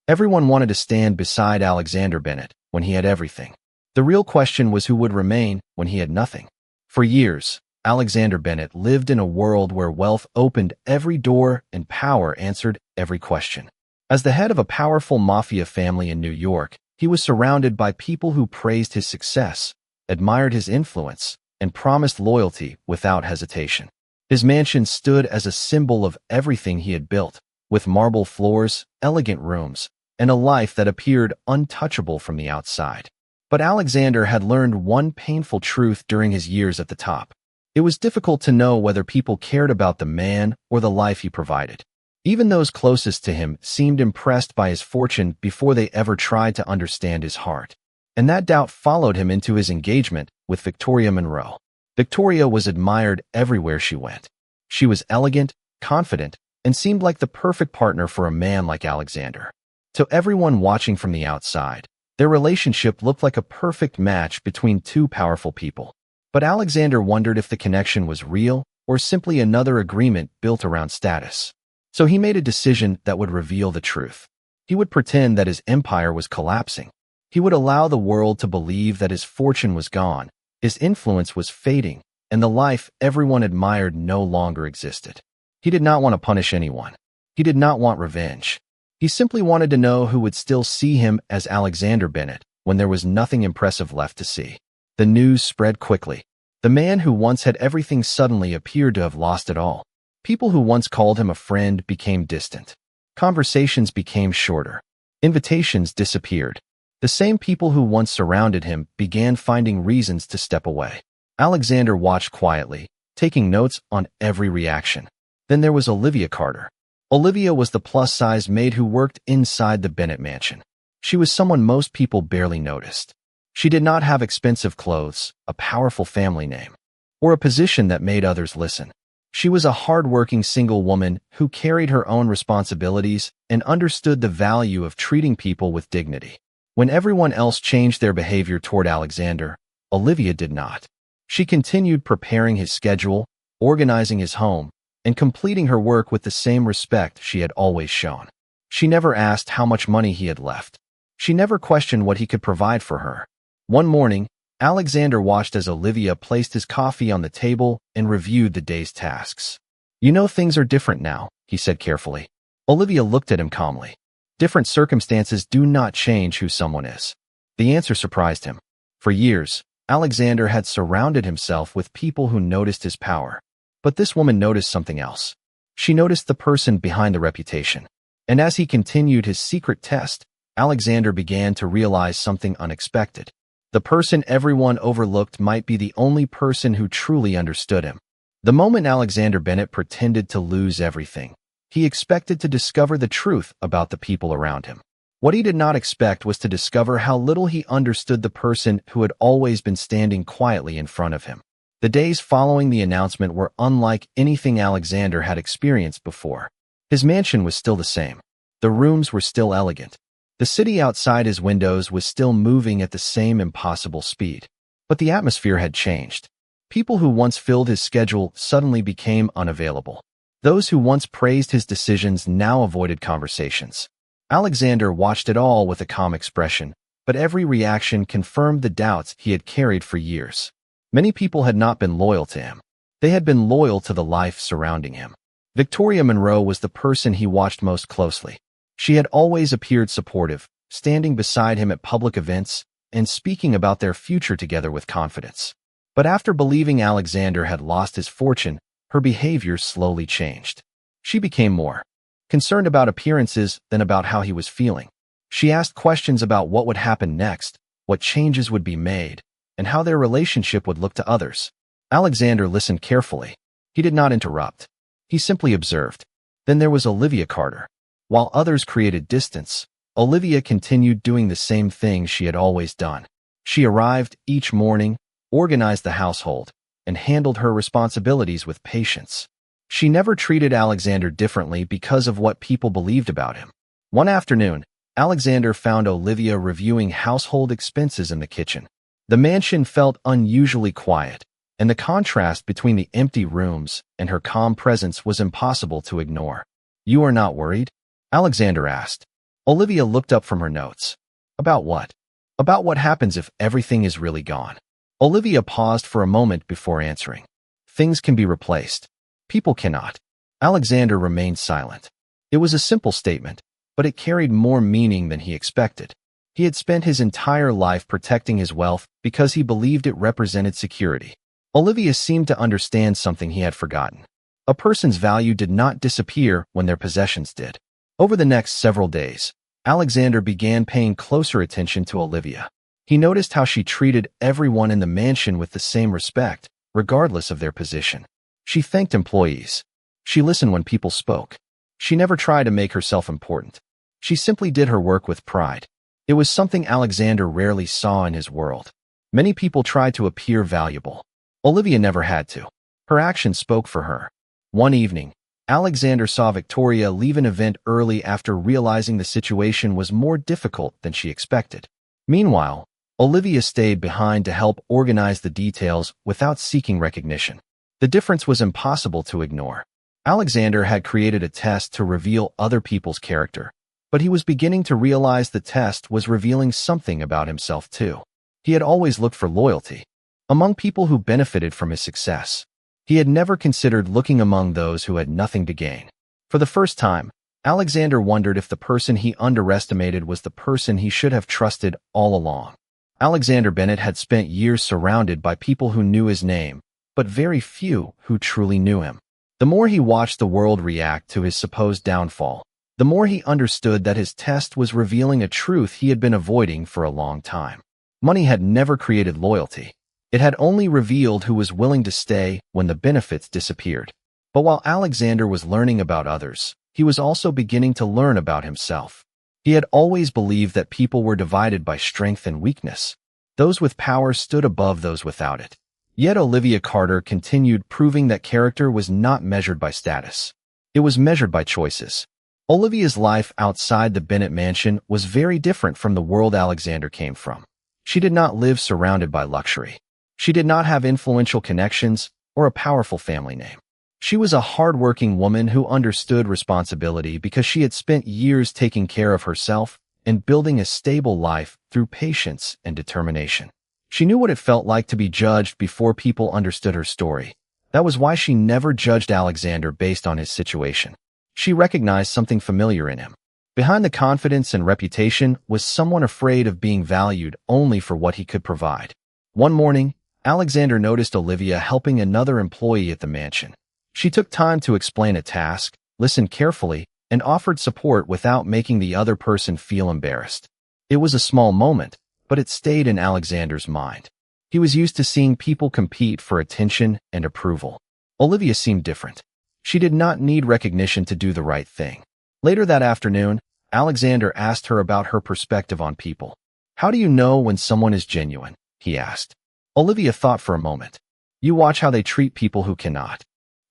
Everyone wanted to stand beside Alexander Bennett when he had everything. The real question was who would remain when he had nothing. For years, Alexander Bennett lived in a world where wealth opened every door and power answered every question. As the head of a powerful mafia family in New York, he was surrounded by people who praised his success, admired his influence, and promised loyalty without hesitation. His mansion stood as a symbol of everything he had built, with marble floors, elegant rooms, and a life that appeared untouchable from the outside. But Alexander had learned one painful truth during his years at the top. It was difficult to know whether people cared about the man or the life he provided. Even those closest to him seemed impressed by his fortune before they ever tried to understand his heart. And that doubt followed him into his engagement with Victoria Monroe. Victoria was admired everywhere she went. She was elegant, confident, and seemed like the perfect partner for a man like Alexander. To everyone watching from the outside, their relationship looked like a perfect match between two powerful people. But Alexander wondered if the connection was real or simply another agreement built around status. So he made a decision that would reveal the truth. He would pretend that his empire was collapsing. He would allow the world to believe that his fortune was gone, his influence was fading, and the life everyone admired no longer existed. He did not want to punish anyone. He did not want revenge. He simply wanted to know who would still see him as Alexander Bennett when there was nothing impressive left to see. The news spread quickly. The man who once had everything suddenly appeared to have lost it all. People who once called him a friend became distant. Conversations became shorter. Invitations disappeared. The same people who once surrounded him began finding reasons to step away. Alexander watched quietly, taking notes on every reaction. Then there was Olivia Carter. Olivia was the plus-size maid who worked inside the Bennett mansion. She was someone most people barely noticed. She did not have expensive clothes, a powerful family name, or a position that made others listen. She was a hardworking single woman who carried her own responsibilities and understood the value of treating people with dignity. When everyone else changed their behavior toward Alexander, Olivia did not. She continued preparing his schedule, organizing his home, and completing her work with the same respect she had always shown. She never asked how much money he had left. She never questioned what he could provide for her. One morning, Alexander watched as Olivia placed his coffee on the table and reviewed the day's tasks. "You know things are different now," he said carefully. Olivia looked at him calmly. Different circumstances do not change who someone is. The answer surprised him. For years, Alexander had surrounded himself with people who noticed his power. But this woman noticed something else. She noticed the person behind the reputation. And as he continued his secret test, Alexander began to realize something unexpected. The person everyone overlooked might be the only person who truly understood him. The moment Alexander Bennett pretended to lose everything, he expected to discover the truth about the people around him. What he did not expect was to discover how little he understood the person who had always been standing quietly in front of him. The days following the announcement were unlike anything Alexander had experienced before. His mansion was still the same. The rooms were still elegant. The city outside his windows was still moving at the same impossible speed. But the atmosphere had changed. People who once filled his schedule suddenly became unavailable. Those who once praised his decisions now avoided conversations. Alexander watched it all with a calm expression, but every reaction confirmed the doubts he had carried for years. Many people had not been loyal to him. They had been loyal to the life surrounding him. Victoria Monroe was the person he watched most closely. She had always appeared supportive, standing beside him at public events and speaking about their future together with confidence. But after believing Alexander had lost his fortune, her behavior slowly changed. She became more concerned about appearances than about how he was feeling. She asked questions about what would happen next, what changes would be made, and how their relationship would look to others. Alexander listened carefully. He did not interrupt. He simply observed. Then there was Olivia Carter. While others created distance, Olivia continued doing the same thing she had always done. She arrived each morning, organized the household, and handled her responsibilities with patience. She never treated Alexander differently because of what people believed about him. One afternoon, Alexander found Olivia reviewing household expenses in the kitchen. The mansion felt unusually quiet, and the contrast between the empty rooms and her calm presence was impossible to ignore. "You are not worried?" Alexander asked. Olivia looked up from her notes. About what? About what happens if everything is really gone. Olivia paused for a moment before answering. Things can be replaced. People cannot. Alexander remained silent. It was a simple statement, but it carried more meaning than he expected. He had spent his entire life protecting his wealth because he believed it represented security. Olivia seemed to understand something he had forgotten. A person's value did not disappear when their possessions did. Over the next several days, Alexander began paying closer attention to Olivia. He noticed how she treated everyone in the mansion with the same respect, regardless of their position. She thanked employees. She listened when people spoke. She never tried to make herself important. She simply did her work with pride. It was something Alexander rarely saw in his world. Many people tried to appear valuable. Olivia never had to. Her actions spoke for her. One evening, Alexander saw Victoria leave an event early after realizing the situation was more difficult than she expected. Meanwhile, Olivia stayed behind to help organize the details without seeking recognition. The difference was impossible to ignore. Alexander had created a test to reveal other people's character, but he was beginning to realize the test was revealing something about himself too. He had always looked for loyalty among people who benefited from his success. He had never considered looking among those who had nothing to gain. For the first time, Alexander wondered if the person he underestimated was the person he should have trusted all along. Alexander Bennett had spent years surrounded by people who knew his name, but very few who truly knew him. The more he watched the world react to his supposed downfall, the more he understood that his test was revealing a truth he had been avoiding for a long time. Money had never created loyalty. It had only revealed who was willing to stay when the benefits disappeared. But while Alexander was learning about others, he was also beginning to learn about himself. He had always believed that people were divided by strength and weakness. Those with power stood above those without it. Yet Olivia Carter continued proving that character was not measured by status. It was measured by choices. Olivia's life outside the Bennett mansion was very different from the world Alexander came from. She did not live surrounded by luxury. She did not have influential connections or a powerful family name. She was a hardworking woman who understood responsibility because she had spent years taking care of herself and building a stable life through patience and determination. She knew what it felt like to be judged before people understood her story. That was why she never judged Alexander based on his situation. She recognized something familiar in him. Behind the confidence and reputation was someone afraid of being valued only for what he could provide. One morning, Alexander noticed Olivia helping another employee at the mansion. She took time to explain a task, listened carefully, and offered support without making the other person feel embarrassed. It was a small moment, but it stayed in Alexander's mind. He was used to seeing people compete for attention and approval. Olivia seemed different. She did not need recognition to do the right thing. Later that afternoon, Alexander asked her about her perspective on people. "How do you know when someone is genuine?" he asked. Olivia thought for a moment. "You watch how they treat people who cannot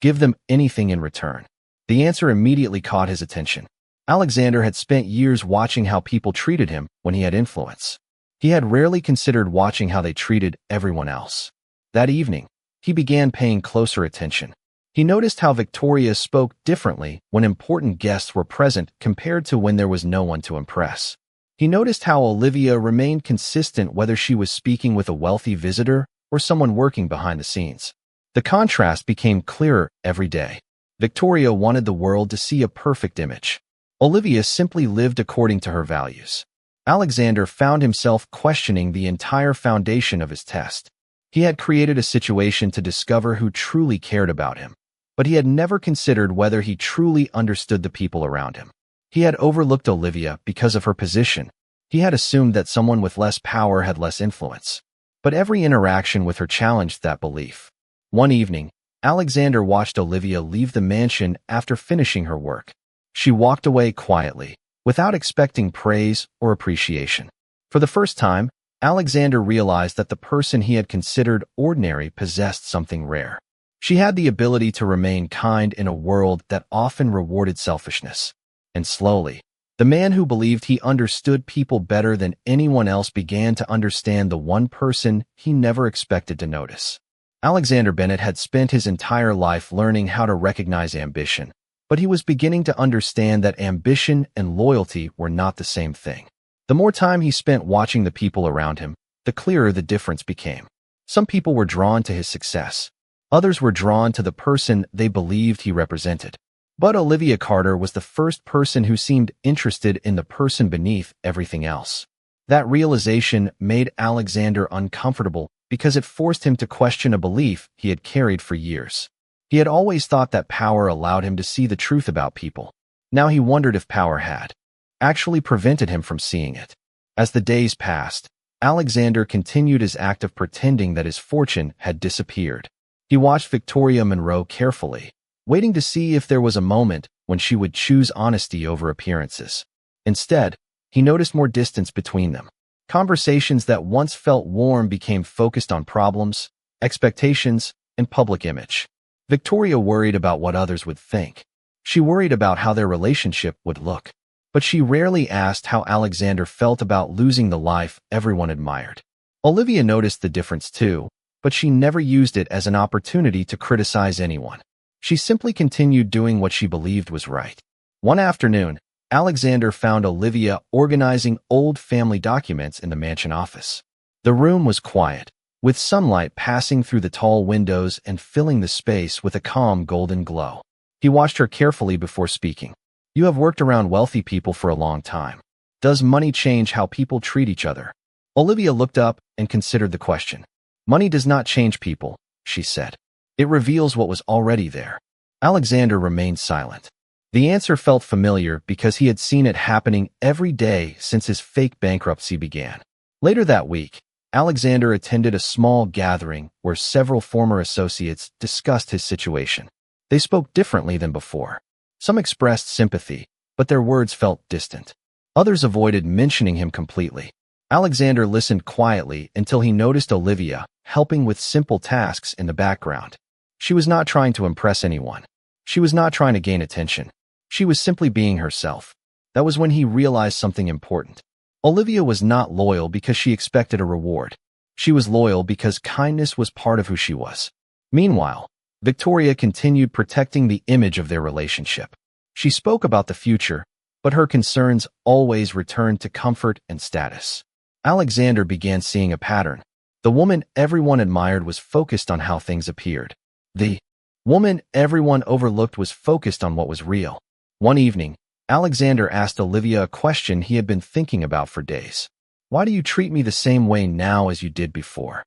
give them anything in return." The answer immediately caught his attention. Alexander had spent years watching how people treated him when he had influence. He had rarely considered watching how they treated everyone else. That evening, he began paying closer attention. He noticed how Victoria spoke differently when important guests were present compared to when there was no one to impress. He noticed how Olivia remained consistent whether she was speaking with a wealthy visitor or someone working behind the scenes. The contrast became clearer every day. Victoria wanted the world to see a perfect image. Olivia simply lived according to her values. Alexander found himself questioning the entire foundation of his test. He had created a situation to discover who truly cared about him, but he had never considered whether he truly understood the people around him. He had overlooked Olivia because of her position. He had assumed that someone with less power had less influence. But every interaction with her challenged that belief. One evening, Alexander watched Olivia leave the mansion after finishing her work. She walked away quietly, without expecting praise or appreciation. For the first time, Alexander realized that the person he had considered ordinary possessed something rare. She had the ability to remain kind in a world that often rewarded selfishness. And slowly, the man who believed he understood people better than anyone else began to understand the one person he never expected to notice. Alexander Bennett had spent his entire life learning how to recognize ambition, But he was beginning to understand that ambition and loyalty were not the same thing. The more time he spent watching the people around him, the clearer the difference became. Some people were drawn to his success. Others were drawn to the person they believed he represented. But Olivia Carter was the first person who seemed interested in the person beneath everything else. That realization made Alexander uncomfortable because it forced him to question a belief he had carried for years. He had always thought that power allowed him to see the truth about people. Now he wondered if power had actually prevented him from seeing it. As the days passed, Alexander continued his act of pretending that his fortune had disappeared. He watched Victoria Monroe carefully, waiting to see if there was a moment when she would choose honesty over appearances. Instead, he noticed more distance between them. Conversations that once felt warm became focused on problems, expectations, and public image. Victoria worried about what others would think. She worried about how their relationship would look. But she rarely asked how Alexander felt about losing the life everyone admired. Olivia noticed the difference too, but she never used it as an opportunity to criticize anyone. She simply continued doing what she believed was right. One afternoon, Alexander found Olivia organizing old family documents in the mansion office. The room was quiet, with sunlight passing through the tall windows and filling the space with a calm golden glow. He watched her carefully before speaking. "You have worked around wealthy people for a long time. Does money change how people treat each other?" Olivia looked up and considered the question. "Money does not change people," she said. "It reveals what was already there." Alexander remained silent. The answer felt familiar because he had seen it happening every day since his fake bankruptcy began. Later that week, Alexander attended a small gathering where several former associates discussed his situation. They spoke differently than before. Some expressed sympathy, but their words felt distant. Others avoided mentioning him completely. Alexander listened quietly until he noticed Olivia helping with simple tasks in the background. She was not trying to impress anyone. She was not trying to gain attention. She was simply being herself. That was when he realized something important. Olivia was not loyal because she expected a reward. She was loyal because kindness was part of who she was. Meanwhile, Victoria continued protecting the image of their relationship. She spoke about the future, but her concerns always returned to comfort and status. Alexander began seeing a pattern. The woman everyone admired was focused on how things appeared. The woman everyone overlooked was focused on what was real. One evening, Alexander asked Olivia a question he had been thinking about for days. "Why do you treat me the same way now as you did before?"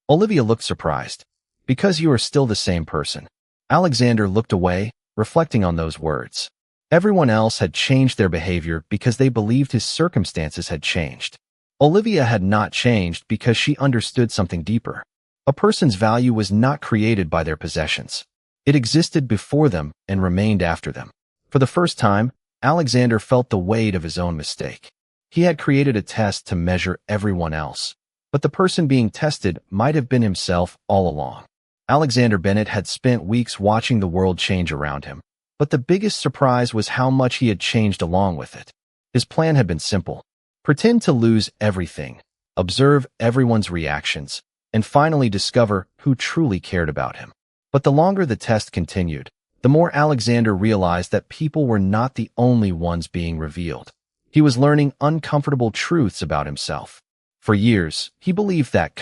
Olivia looked surprised. "Because you are still the same person." Alexander looked away, reflecting on those words. Everyone else had changed their behavior because they believed his circumstances had changed. Olivia had not changed because she understood something deeper. A person's value was not created by their possessions. It existed before them and remained after them. For the first time, Alexander felt the weight of his own mistake. He had created a test to measure everyone else, but the person being tested might have been himself all along. Alexander Bennett had spent weeks watching the world change around him, but the biggest surprise was how much he had changed along with it. His plan had been simple. Pretend to lose everything, observe everyone's reactions, and finally discover who truly cared about him. But the longer the test continued, the more Alexander realized that people were not the only ones being revealed. He was learning uncomfortable truths about himself. For years, he believed that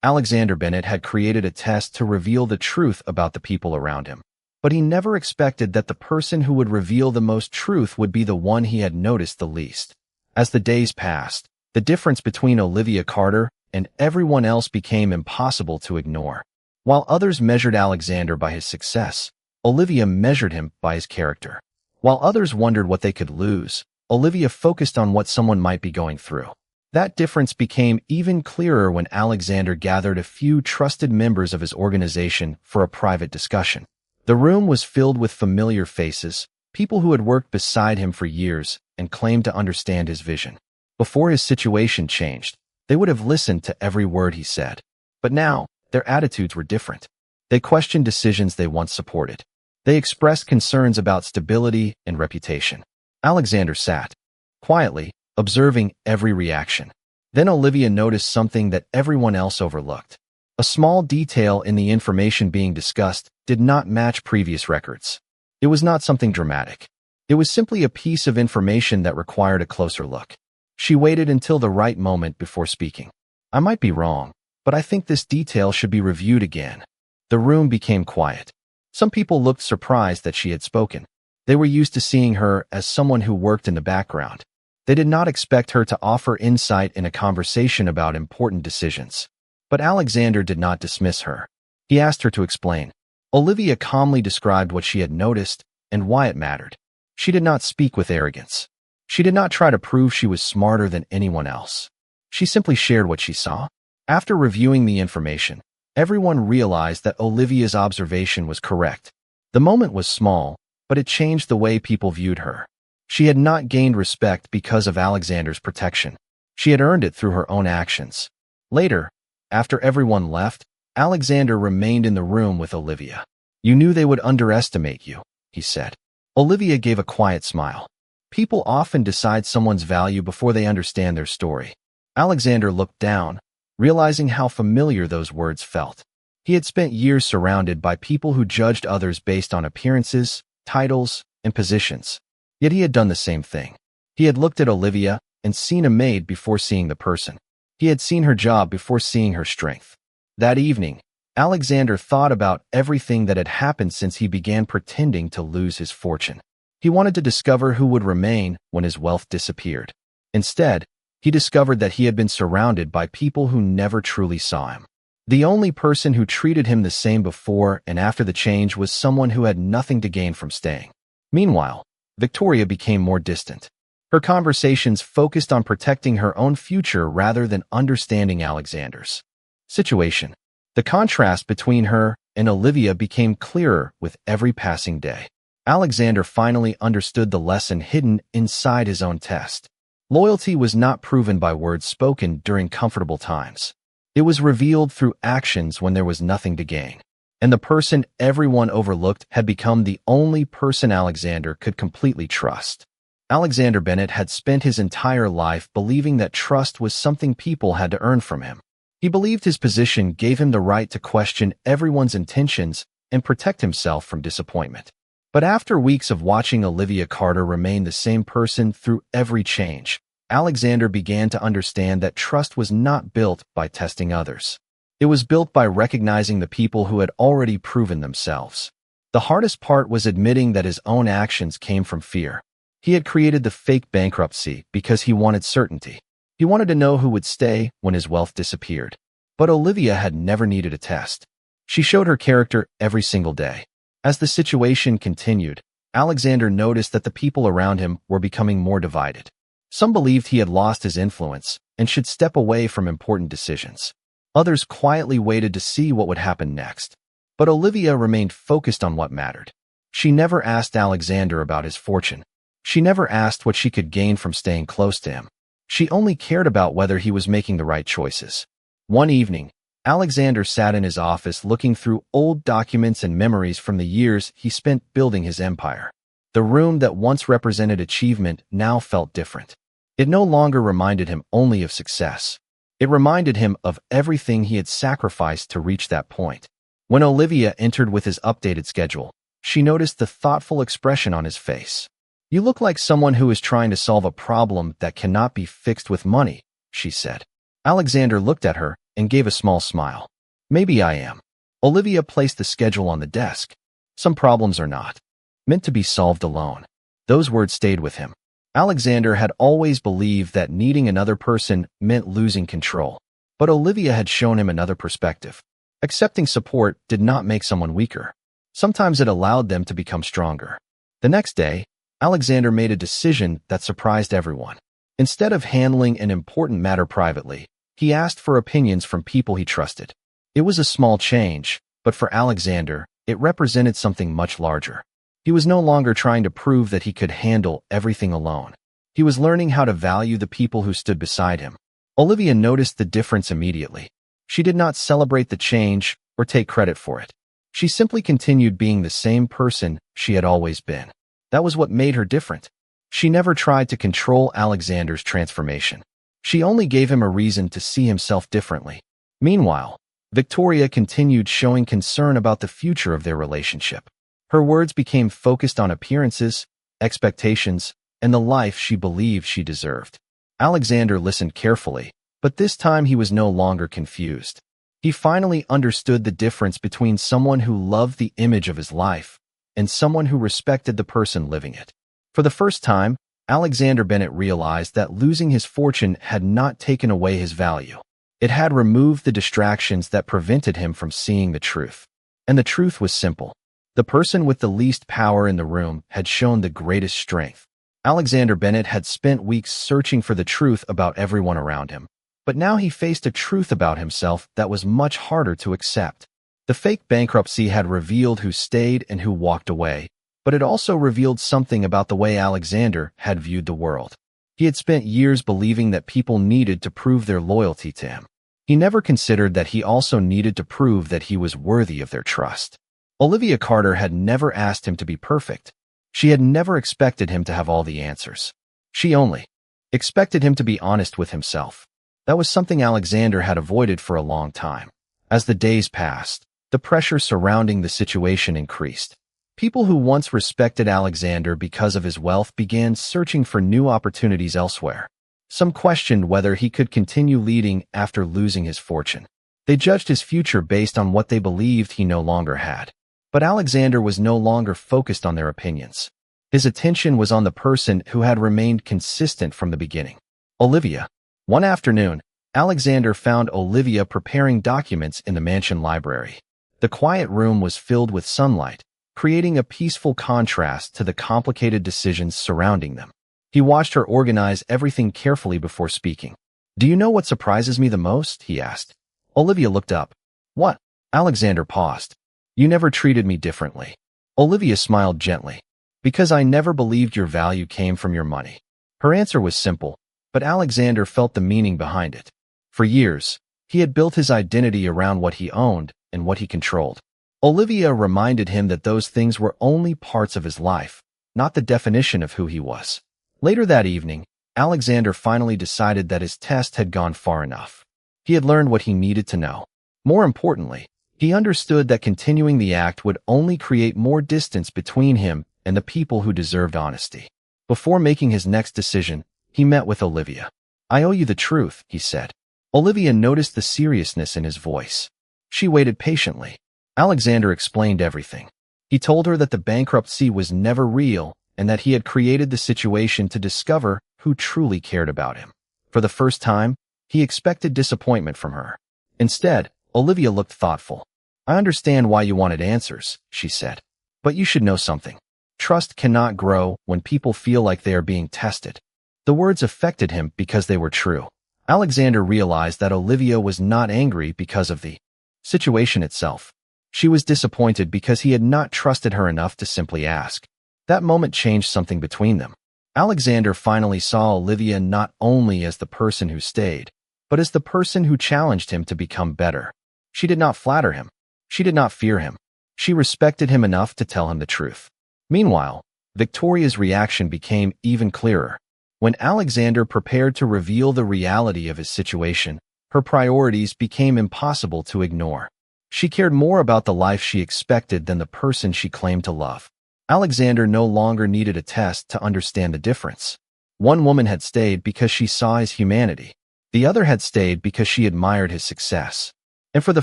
Alexander Bennett had created a test to reveal the truth about the people around him. But he never expected that the person who would reveal the most truth would be the one he had noticed the least. As the days passed, the difference between Olivia Carter and everyone else became impossible to ignore. While others measured Alexander by his success, Olivia measured him by his character. While others wondered what they could lose, Olivia focused on what someone might be going through. That difference became even clearer when Alexander gathered a few trusted members of his organization for a private discussion. The room was filled with familiar faces, people who had worked beside him for years and claimed to understand his vision. Before his situation changed, they would have listened to every word he said. But now, their attitudes were different. They questioned decisions they once supported. They expressed concerns about stability and reputation. Alexander sat quietly, observing every reaction. Then Olivia noticed something that everyone else overlooked. A small detail in the information being discussed did not match previous records. It was not something dramatic. It was simply a piece of information that required a closer look. She waited until the right moment before speaking. I might be wrong, but I think this detail should be reviewed again. The room became quiet. Some people looked surprised that she had spoken. They were used to seeing her as someone who worked in the background. They did not expect her to offer insight in a conversation about important decisions. But Alexander did not dismiss her. He asked her to explain. Olivia calmly described what she had noticed and why it mattered. She did not speak with arrogance. She did not try to prove she was smarter than anyone else. She simply shared what she saw. After reviewing the information, everyone realized that Olivia's observation was correct. The moment was small, but it changed the way people viewed her. She had not gained respect because of Alexander's protection. She had earned it through her own actions. Later, after everyone left, Alexander remained in the room with Olivia. You knew they would underestimate you, he said. Olivia gave a quiet smile. People often decide someone's value before they understand their story. Alexander looked down, realizing how familiar those words felt. He had spent years surrounded by people who judged others based on appearances, titles, and positions. Yet he had done the same thing. He had looked at Olivia and seen a maid before seeing the person. He had seen her job before seeing her strength. That evening, Alexander thought about everything that had happened since he began pretending to lose his fortune. He wanted to discover who would remain when his wealth disappeared. Instead, he discovered that he had been surrounded by people who never truly saw him. The only person who treated him the same before and after the change was someone who had nothing to gain from staying. Meanwhile, Victoria became more distant. Her conversations focused on protecting her own future rather than understanding Alexander's situation. The contrast between her and Olivia became clearer with every passing day. Alexander finally understood the lesson hidden inside his own test. Loyalty was not proven by words spoken during comfortable times. It was revealed through actions when there was nothing to gain. And the person everyone overlooked had become the only person Alexander could completely trust. Alexander Bennett had spent his entire life believing that trust was something people had to earn from him. He believed his position gave him the right to question everyone's intentions and protect himself from disappointment. But after weeks of watching Olivia Carter remain the same person through every change, Alexander began to understand that trust was not built by testing others. It was built by recognizing the people who had already proven themselves. The hardest part was admitting that his own actions came from fear. He had created the fake bankruptcy because he wanted certainty. He wanted to know who would stay when his wealth disappeared. But Olivia had never needed a test. She showed her character every single day. As the situation continued, Alexander noticed that the people around him were becoming more divided. Some believed he had lost his influence and should step away from important decisions. Others quietly waited to see what would happen next. But Olivia remained focused on what mattered. She never asked Alexander about his fortune. She never asked what she could gain from staying close to him. She only cared about whether he was making the right choices. One evening, Alexander sat in his office looking through old documents and memories from the years he spent building his empire. The room that once represented achievement now felt different. It no longer reminded him only of success. It reminded him of everything he had sacrificed to reach that point. When Olivia entered with his updated schedule, she noticed the thoughtful expression on his face. "You look like someone who is trying to solve a problem that cannot be fixed with money," she said. Alexander looked at her and gave a small smile. "Maybe I am." Olivia placed the schedule on the desk. "Some problems are not meant to be solved alone." Those words stayed with him. Alexander had always believed that needing another person meant losing control. But Olivia had shown him another perspective. Accepting support did not make someone weaker. Sometimes it allowed them to become stronger. The next day, Alexander made a decision that surprised everyone. Instead of handling an important matter privately, he asked for opinions from people he trusted. It was a small change, but for Alexander, it represented something much larger. He was no longer trying to prove that he could handle everything alone. He was learning how to value the people who stood beside him. Olivia noticed the difference immediately. She did not celebrate the change or take credit for it. She simply continued being the same person she had always been. That was what made her different. She never tried to control Alexander's transformation. She only gave him a reason to see himself differently. Meanwhile, Victoria continued showing concern about the future of their relationship. Her words became focused on appearances, expectations, and the life she believed she deserved. Alexander listened carefully, but this time he was no longer confused. He finally understood the difference between someone who loved the image of his life and someone who respected the person living it. For the first time, Alexander Bennett realized that losing his fortune had not taken away his value. It had removed the distractions that prevented him from seeing the truth. And the truth was simple. The person with the least power in the room had shown the greatest strength. Alexander Bennett had spent weeks searching for the truth about everyone around him. But now he faced a truth about himself that was much harder to accept. The fake bankruptcy had revealed who stayed and who walked away, but it also revealed something about the way Alexander had viewed the world. He had spent years believing that people needed to prove their loyalty to him. He never considered that he also needed to prove that he was worthy of their trust. Olivia Carter had never asked him to be perfect. She had never expected him to have all the answers. She only expected him to be honest with himself. That was something Alexander had avoided for a long time. As the days passed, the pressure surrounding the situation increased. People who once respected Alexander because of his wealth began searching for new opportunities elsewhere. Some questioned whether he could continue leading after losing his fortune. They judged his future based on what they believed he no longer had. But Alexander was no longer focused on their opinions. His attention was on the person who had remained consistent from the beginning. Olivia. One afternoon, Alexander found Olivia preparing documents in the mansion library. The quiet room was filled with sunlight, creating a peaceful contrast to the complicated decisions surrounding them. He watched her organize everything carefully before speaking. "Do you know what surprises me the most?" he asked. Olivia looked up. "What?" Alexander paused. "You never treated me differently." Olivia smiled gently. "Because I never believed your value came from your money." Her answer was simple, but Alexander felt the meaning behind it. For years, he had built his identity around what he owned and what he controlled. Olivia reminded him that those things were only parts of his life, not the definition of who he was. Later that evening, Alexander finally decided that his test had gone far enough. He had learned what he needed to know. More importantly, he understood that continuing the act would only create more distance between him and the people who deserved honesty. Before making his next decision, he met with Olivia. "I owe you the truth," he said. Olivia noticed the seriousness in his voice. She waited patiently. Alexander explained everything. He told her that the bankruptcy was never real and that he had created the situation to discover who truly cared about him. For the first time, he expected disappointment from her. Instead, Olivia looked thoughtful. "I understand why you wanted answers," she said. "But you should know something. Trust cannot grow when people feel like they are being tested." The words affected him because they were true. Alexander realized that Olivia was not angry because of the situation itself. She was disappointed because he had not trusted her enough to simply ask. That moment changed something between them. Alexander finally saw Olivia not only as the person who stayed, but as the person who challenged him to become better. She did not flatter him. She did not fear him. She respected him enough to tell him the truth. Meanwhile, Victoria's reaction became even clearer. When Alexander prepared to reveal the reality of his situation, her priorities became impossible to ignore. She cared more about the life she expected than the person she claimed to love. Alexander no longer needed a test to understand the difference. One woman had stayed because she saw his humanity. The other had stayed because she admired his success. And for the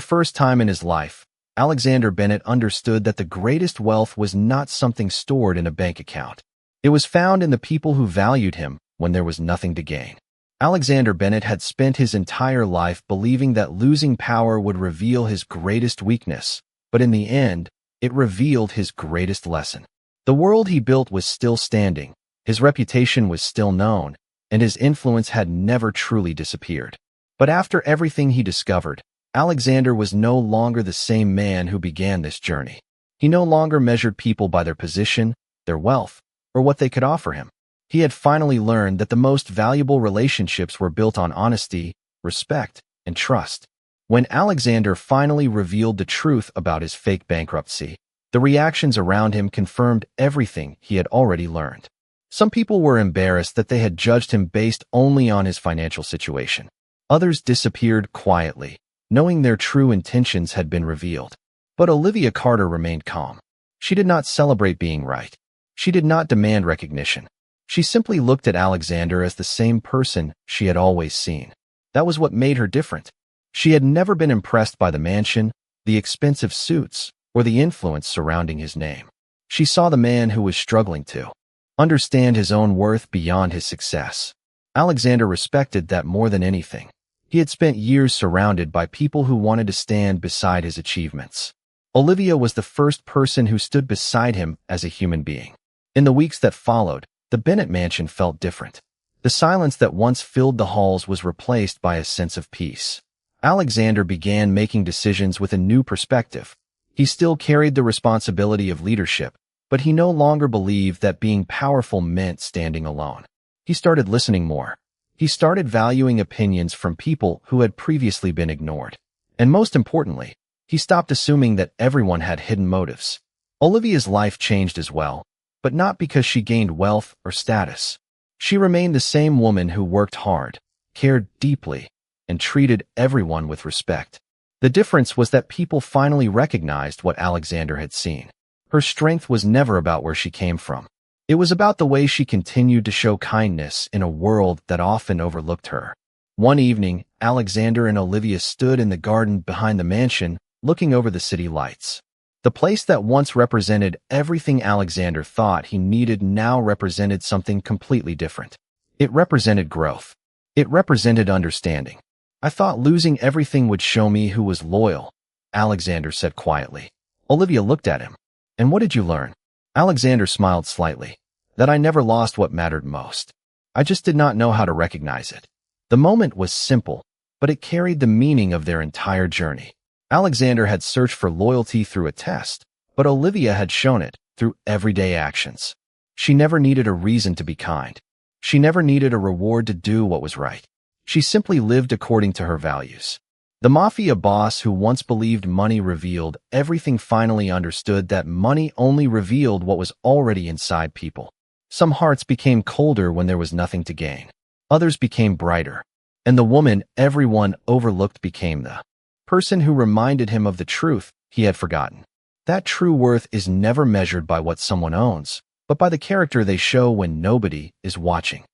first time in his life, Alexander Bennett understood that the greatest wealth was not something stored in a bank account. It was found in the people who valued him when there was nothing to gain. Alexander Bennett had spent his entire life believing that losing power would reveal his greatest weakness, but in the end, it revealed his greatest lesson. The world he built was still standing, his reputation was still known, and his influence had never truly disappeared. But after everything he discovered, Alexander was no longer the same man who began this journey. He no longer measured people by their position, their wealth, or what they could offer him. He had finally learned that the most valuable relationships were built on honesty, respect, and trust. When Alexander finally revealed the truth about his fake bankruptcy, the reactions around him confirmed everything he had already learned. Some people were embarrassed that they had judged him based only on his financial situation. Others disappeared quietly, knowing their true intentions had been revealed. But Olivia Carter remained calm. She did not celebrate being right. She did not demand recognition. She simply looked at Alexander as the same person she had always seen. That was what made her different. She had never been impressed by the mansion, the expensive suits, or the influence surrounding his name. She saw the man who was struggling to understand his own worth beyond his success. Alexander respected that more than anything. He had spent years surrounded by people who wanted to stand beside his achievements. Olivia was the first person who stood beside him as a human being. In the weeks that followed, the Bennett mansion felt different. The silence that once filled the halls was replaced by a sense of peace. Alexander began making decisions with a new perspective. He still carried the responsibility of leadership, but he no longer believed that being powerful meant standing alone. He started listening more. He started valuing opinions from people who had previously been ignored. And most importantly, he stopped assuming that everyone had hidden motives. Olivia's life changed as well, but not because she gained wealth or status. She remained the same woman who worked hard, cared deeply, and treated everyone with respect. The difference was that people finally recognized what Alexander had seen. Her strength was never about where she came from. It was about the way she continued to show kindness in a world that often overlooked her. One evening, Alexander and Olivia stood in the garden behind the mansion, looking over the city lights. The place that once represented everything Alexander thought he needed now represented something completely different. It represented growth. It represented understanding. "I thought losing everything would show me who was loyal," Alexander said quietly. Olivia looked at him. "And what did you learn?" Alexander smiled slightly. "That I never lost what mattered most. I just did not know how to recognize it." The moment was simple, but it carried the meaning of their entire journey. Alexander had searched for loyalty through a test, but Olivia had shown it through everyday actions. She never needed a reason to be kind. She never needed a reward to do what was right. She simply lived according to her values. The mafia boss who once believed money revealed everything finally understood that money only revealed what was already inside people. Some hearts became colder when there was nothing to gain. Others became brighter. And the woman everyone overlooked became the person who reminded him of the truth he had forgotten. That true worth is never measured by what someone owns, but by the character they show when nobody is watching.